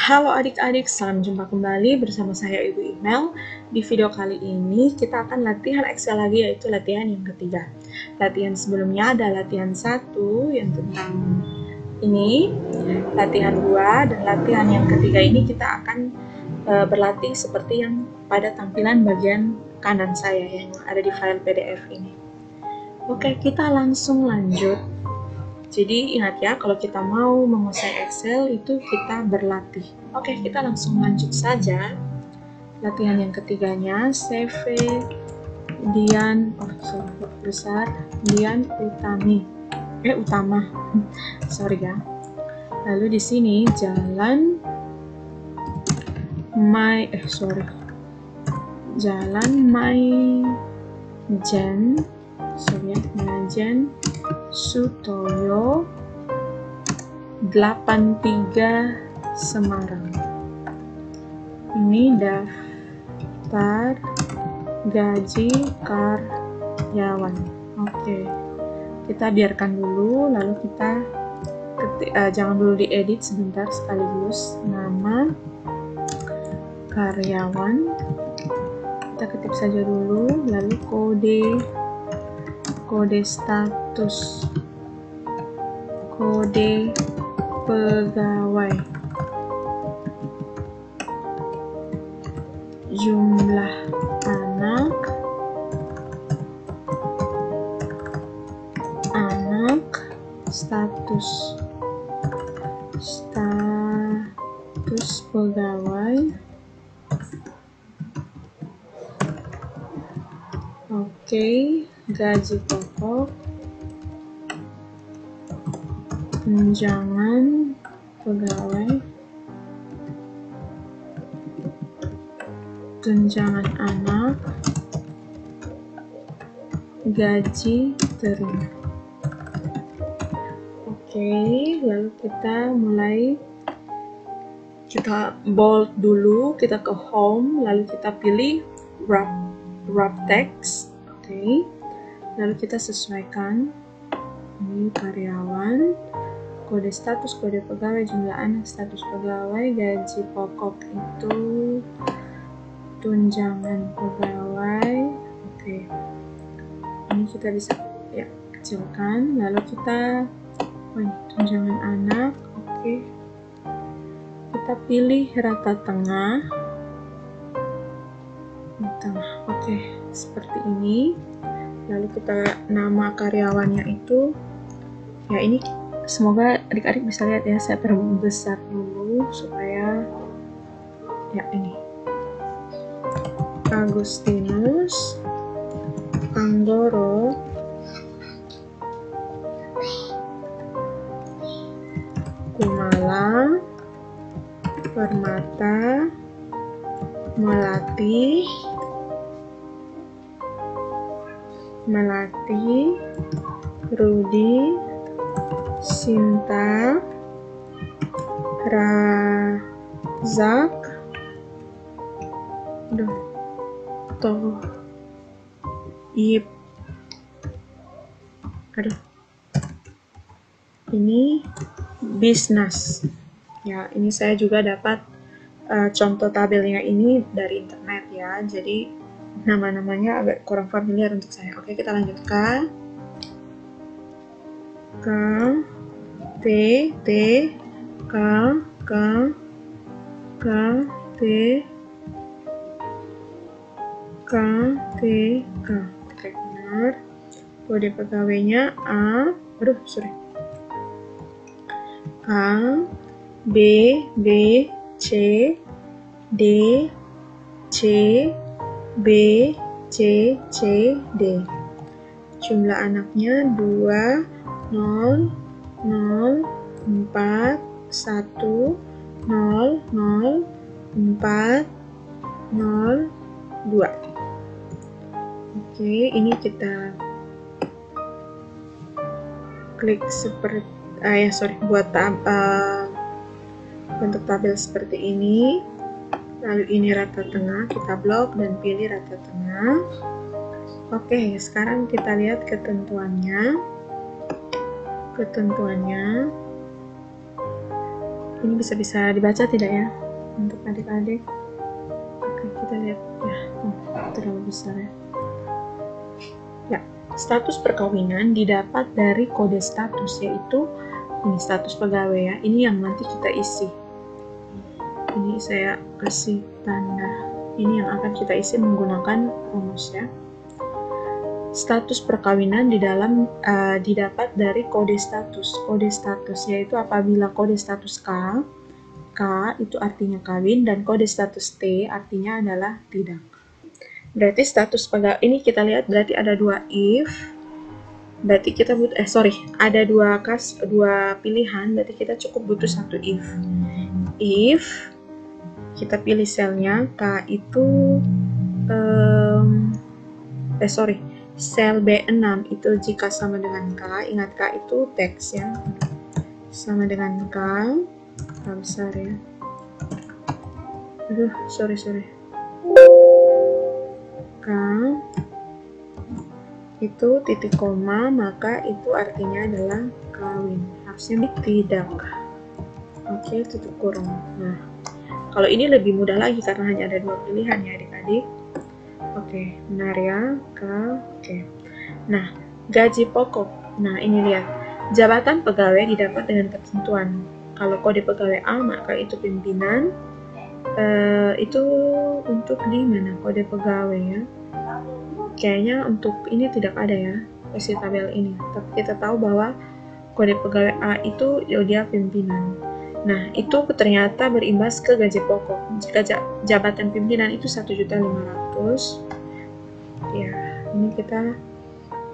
Halo adik-adik, salam jumpa kembali bersama saya Ibu Imel. Di video kali ini kita akan latihan Excel lagi, yaitu latihan yang ketiga. Latihan sebelumnya ada latihan 1 yang tentang ini, latihan 2, dan latihan yang ketiga ini kita akan berlatih seperti yang pada tampilan bagian kanan saya yang ada di file PDF ini. Oke, kita langsung lanjut. Jadi ingat ya, kalau kita mau menguasai Excel itu kita berlatih. Oke, kita langsung lanjut saja. Latihan yang ketiganya, CV Dian, Dian Utama. Sorry ya. Lalu di sini Jalan Maijen Sutoyo 83 Semarang. Ini daftar gaji karyawan. Oke, kita biarkan dulu, lalu kita jangan dulu diedit sebentar, sekaligus nama karyawan kita ketik saja dulu, lalu kode status, kode pegawai, jumlah anak, status pegawai, oke, gaji pokok, tunjangan pegawai, tunjangan anak, gaji terima. Oke, lalu kita bold dulu, kita ke home, lalu kita pilih wrap text. Oke, lalu kita sesuaikan ini karyawan, kode status, kode pegawai, jumlah anak, status pegawai, gaji pokok itu tunjangan pegawai. Oke, ini kita bisa ya kecilkan, lalu kita tunjangan anak. Oke, kita pilih rata tengah. Oke, seperti ini. Lalu kita nama karyawannya itu ya, ini semoga adik-adik bisa lihat ya, saya perbesar dulu supaya ya, ini Agustinus Anggoro Kumala Permata Melati Rudi Sinta Razak Tohib. Ini bisnis ya, ini saya juga dapat contoh tabelnya ini dari internet ya, jadi nama-namanya agak kurang familiar untuk saya. Oke, kita lanjutkan KTK. Oke, benar. Kode pegawainya A B B C D C B C C D. Jumlah anaknya 2 0 0 4 1 0 0 4 0 2. Oke, ini kita klik seperti buat bentuk tabel seperti ini. Lalu ini rata tengah, kita blok dan pilih rata tengah. Oke, sekarang kita lihat ketentuannya. Ini bisa dibaca tidak ya untuk adik-adik? Oke, kita lihat ya, terlalu besar ya. Ya, status perkawinan didapat dari kode status, yaitu ini status pegawai ya. Ini yang nanti kita isi. Ini saya kasih tanda. Ini yang akan kita isi menggunakan rumus ya. Status perkawinan didapat dari kode status. Kode status yaitu apabila kode status K itu artinya kawin, dan kode status T artinya adalah tidak. Berarti status pegawai ini kita lihat berarti ada dua if. Berarti kita butuh ada dua pilihan, berarti kita cukup butuh satu if. If kita pilih selnya K itu sel B6 itu jika sama dengan K, ingat K itu teks ya, sama dengan K besar ya. Aduh, sorry. K itu titik koma, maka itu artinya adalah kawin. Harusnya tidak. Oke, tutup kurung. Nah, kalau ini lebih mudah lagi karena hanya ada dua pilihan ya adik-adik. Oke, benar ya, oke. Nah, gaji pokok. Nah, ini lihat. Jabatan pegawai didapat dengan ketentuan. Kalau kode pegawai A, maka itu pimpinan. Itu untuk di mana kode pegawai ya? Kayaknya untuk ini tidak ada ya, versi tabel ini. Tapi kita tahu bahwa kode pegawai A itu dia pimpinan. Nah, itu ternyata berimbas ke gaji pokok. Jika jabatan pimpinan itu 1.500.000, ya,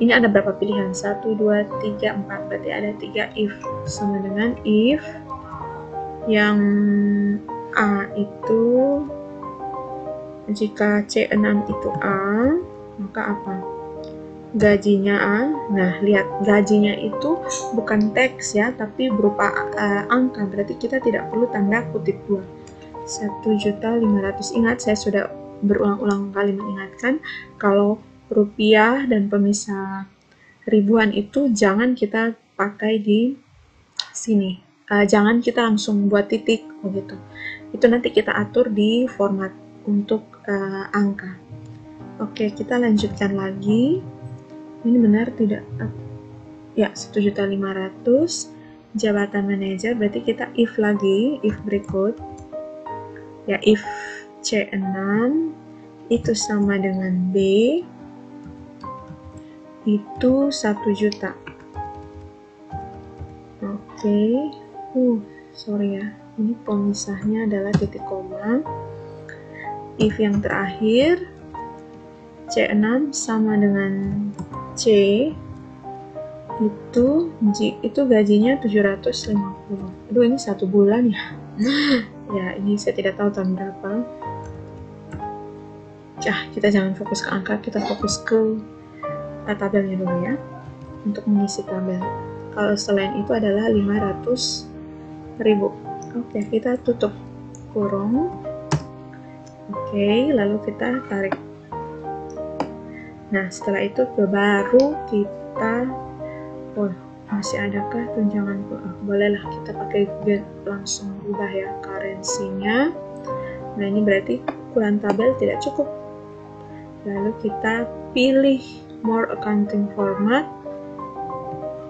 ini ada berapa pilihan? 1, 2, 3, 4. Berarti ada 3 if. Sama dengan if yang A itu, jika C6 itu A, maka apa? Gajinya A. Nah, lihat, gajinya itu bukan teks ya, tapi berupa angka. Berarti kita tidak perlu tanda kutip 2. 1.500.000. Ingat, saya sudah berulang-ulang kali mengingatkan kalau rupiah dan pemisah ribuan itu jangan kita pakai di sini. Jangan kita langsung buat titik begitu. Itu nanti kita atur di format untuk angka. Oke, kita lanjutkan lagi. Ini benar tidak? Ya, 1.500.000 jabatan manajer. Berarti kita if lagi, if berikut. Ya, if C6 itu sama dengan B itu 1 juta. Oke. Sorry ya. Ini pemisahnya adalah titik koma. If yang terakhir C6 sama dengan C itu gajinya 750. Aduh, ini 1 bulan ya. Ya, ini saya tidak tahu tahun berapa. Kita jangan fokus ke angka, kita fokus ke tabelnya dulu ya, untuk mengisi tabel. Kalau selain itu adalah 500.000. Oke, kita tutup kurung. Oke, lalu kita tarik. Nah, setelah itu baru kita masih adakah tunjangan? Bolehlah kita pakai Google langsung ubah ya currency-nya. Nah, ini berarti ukuran tabel tidak cukup. Lalu kita pilih more accounting format,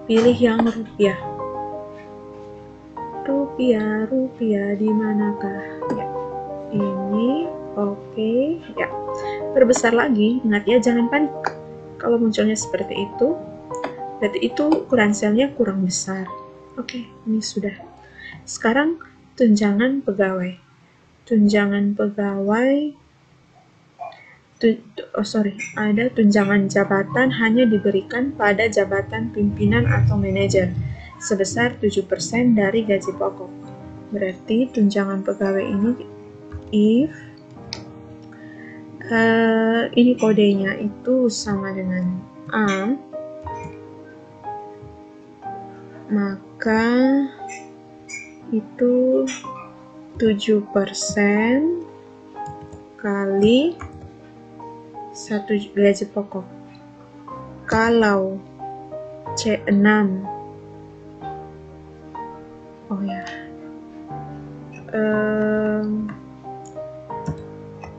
pilih yang rupiah. Rupiah di manakah? Ya, ini oke. Ya, perbesar lagi. Ingat ya, jangan panik kalau munculnya seperti itu. Berarti itu ukuran selnya kurang besar. Oke, ini sudah. Sekarang tunjangan pegawai. Ada tunjangan jabatan hanya diberikan pada jabatan pimpinan atau manajer sebesar 7% dari gaji pokok. Berarti tunjangan pegawai ini if ini kodenya itu sama dengan A, maka itu 7% kali 1 gaji pokok. Kalau C6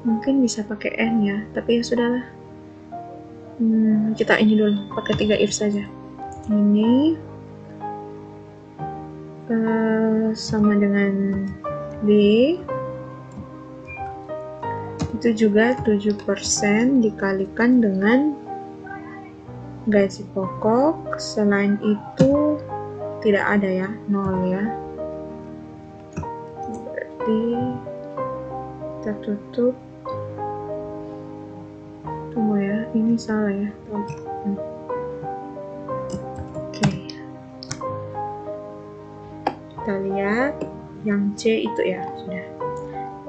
Mungkin bisa pakai N ya, tapi ya sudahlah. Kita ini dulu, pakai 3 if saja. Ini sama dengan B, itu juga 7% dikalikan dengan gaji pokok, selain itu tidak ada ya, 0 ya. Berarti kita tutup. Tunggu ya, ini salah ya. Oke. Kita lihat yang C itu ya, sudah.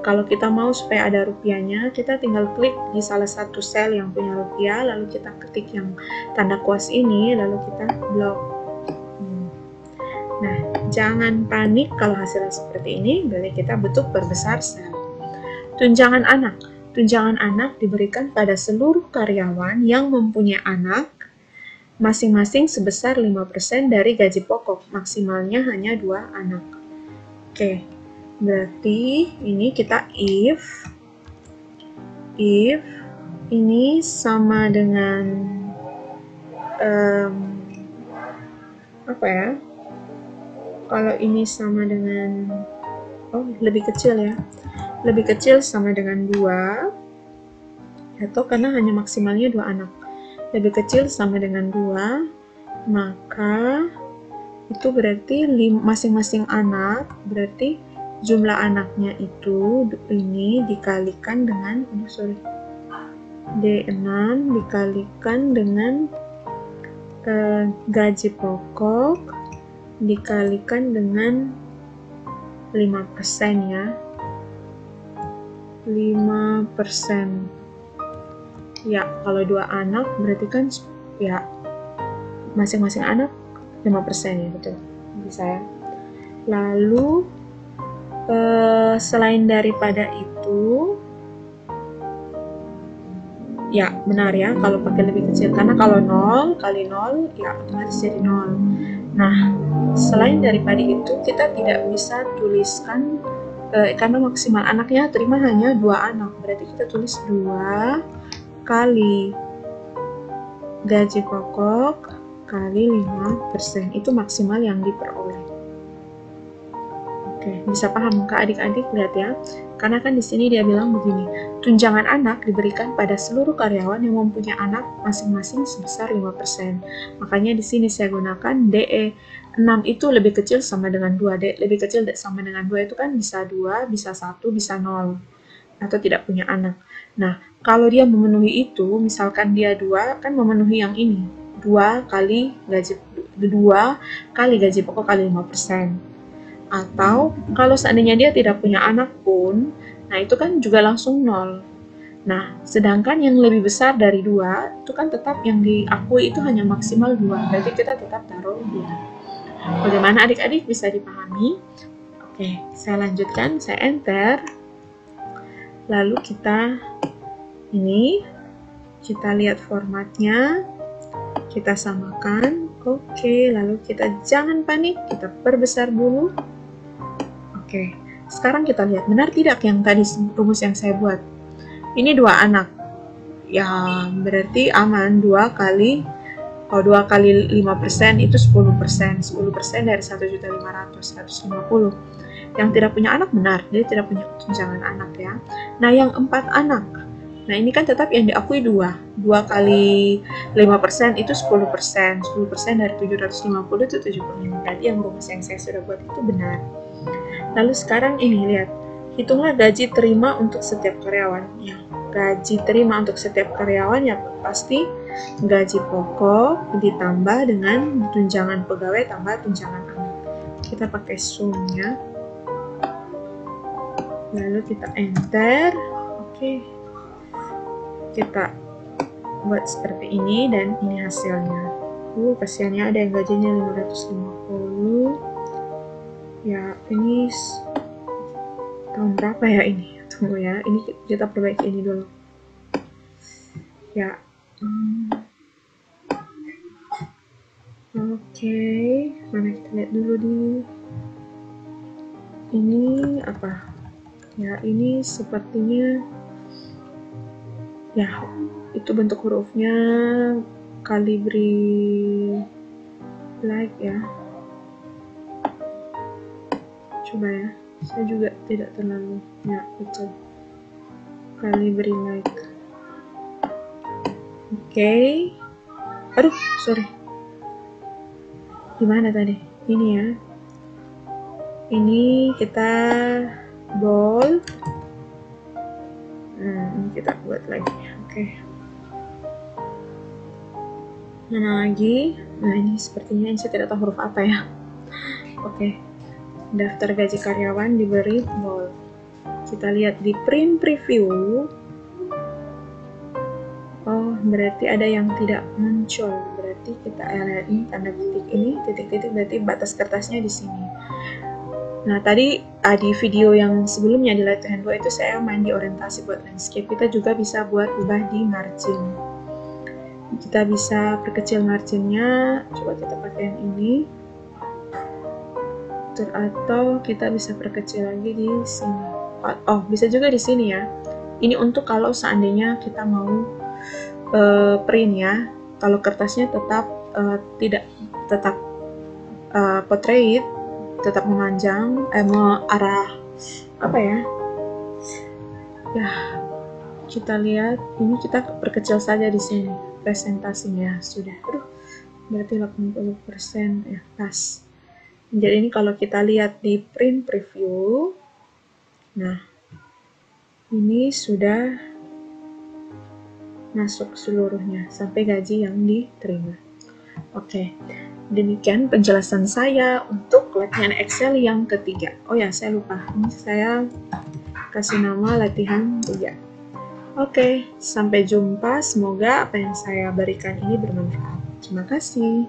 Kalau kita mau supaya ada rupiahnya, kita tinggal klik di salah satu sel yang punya rupiah, lalu kita ketik yang tanda kuas ini, lalu kita blok. Nah, jangan panik kalau hasilnya seperti ini, berarti kita butuh perbesar sel. Tunjangan anak. Tunjangan anak diberikan pada seluruh karyawan yang mempunyai anak, masing-masing sebesar 5% dari gaji pokok, maksimalnya hanya 2 anak. Oke, berarti ini kita if ini sama dengan apa ya? Kalau ini sama dengan lebih kecil ya. Lebih kecil sama dengan 2, atau karena hanya maksimalnya 2 anak. Lebih kecil sama dengan 2, maka itu berarti masing-masing anak, berarti jumlah anaknya itu ini dikalikan dengan D6 dikalikan dengan gaji pokok dikalikan dengan 5% ya. 5%. Ya, kalau 2 anak berarti kan ya masing-masing anak 5% ya, betul. Bisa ya. Lalu selain daripada itu, ya benar ya kalau pakai lebih kecil, karena kalau 0 kali 0 ya otomatis jadi 0. Nah, selain daripada itu kita tidak bisa tuliskan karena maksimal anaknya terima hanya 2 anak, berarti kita tulis 2 kali gaji pokok kali 5%, itu maksimal yang diperoleh. Oke, bisa paham Kak adik-adik? Lihat ya, karena kan di sini dia bilang begini, tunjangan anak diberikan pada seluruh karyawan yang mempunyai anak masing-masing sebesar 5%. Makanya di sini saya gunakan DE 6 itu lebih kecil sama dengan 2. D lebih kecil sama dengan 2 itu kan bisa 2, bisa 1, bisa 0. Atau tidak punya anak. Nah, kalau dia memenuhi itu, misalkan dia 2, kan memenuhi yang ini. 2 kali gaji pokok kali 5%. Atau kalau seandainya dia tidak punya anak pun, nah itu kan juga langsung 0. Nah, sedangkan yang lebih besar dari 2, itu kan tetap yang diakui itu hanya maksimal 2. Berarti kita tetap taruh 2. Bagaimana adik-adik, bisa dipahami? Oke, saya lanjutkan, saya enter. Lalu kita lihat formatnya, kita samakan. Oke, lalu kita jangan panik, kita perbesar dulu. Oke, sekarang kita lihat benar tidak yang tadi rumus yang saya buat. Ini 2 anak. Ya, berarti aman 2 kali 5% itu 10%. 10% dari 1.500.000, 150. Yang tidak punya anak benar, dia tidak punya tunjangan anak ya. Nah, yang 4 anak. Nah, ini kan tetap yang diakui 2. 2 kali 5% itu 10%. 10% dari 750 itu 75. Berarti yang rumus yang saya sudah buat itu benar. Lalu sekarang ini lihat. Hitunglah gaji terima untuk setiap karyawan. Ya, gaji terima untuk setiap karyawan ya pasti gaji pokok ditambah dengan tunjangan pegawai tambah tunjangan anak. Kita pakai sum ya. Lalu kita enter. Oke. Kita buat seperti ini dan ini hasilnya. Kasihannya ada yang gajinya 550. Ya, ini tahun berapa ya ini? Tunggu ya, ini kita perbaiki ini dulu. Ya. Oke, mana kita lihat dulu di ini apa ya, ini sepertinya ya itu bentuk hurufnya Calibri like ya. Coba ya, saya juga tidak terlalu ya betul Calibri like. Oke. Aduh, sorry. Gimana tadi? Ini ya. Ini kita bold. Ini kita buat lagi. Oke. Mana lagi? Nah, ini sepertinya saya tidak tahu huruf apa ya. Oke. Daftar gaji karyawan diberi bold. Kita lihat di print preview. Oh, berarti ada yang tidak muncul. Berarti kita lihat ini tanda titik ini, titik-titik berarti batas kertasnya di sini. Nah, tadi di video yang sebelumnya di latihan 2 itu saya main di orientasi buat landscape. Kita juga bisa buat ubah di margin. Kita bisa perkecil marginnya. Coba kita pakai yang ini. Atau kita bisa perkecil lagi di sini. Oh, bisa juga di sini ya. Ini untuk kalau seandainya kita mau print ya. Kalau kertasnya tetap tidak tetap portrait, tetap memanjang, arah apa ya? Ya, kita lihat ini kita perkecil saja di sini presentasinya sudah. Aduh, berarti 80% ya pas. Jadi ini kalau kita lihat di print preview, nah ini sudah masuk seluruhnya sampai gaji yang diterima. Oke. Demikian penjelasan saya untuk latihan Excel yang ketiga. Oh ya, saya lupa. Ini saya kasih nama latihan 3. Oke, sampai jumpa. Semoga apa yang saya berikan ini bermanfaat. Terima kasih.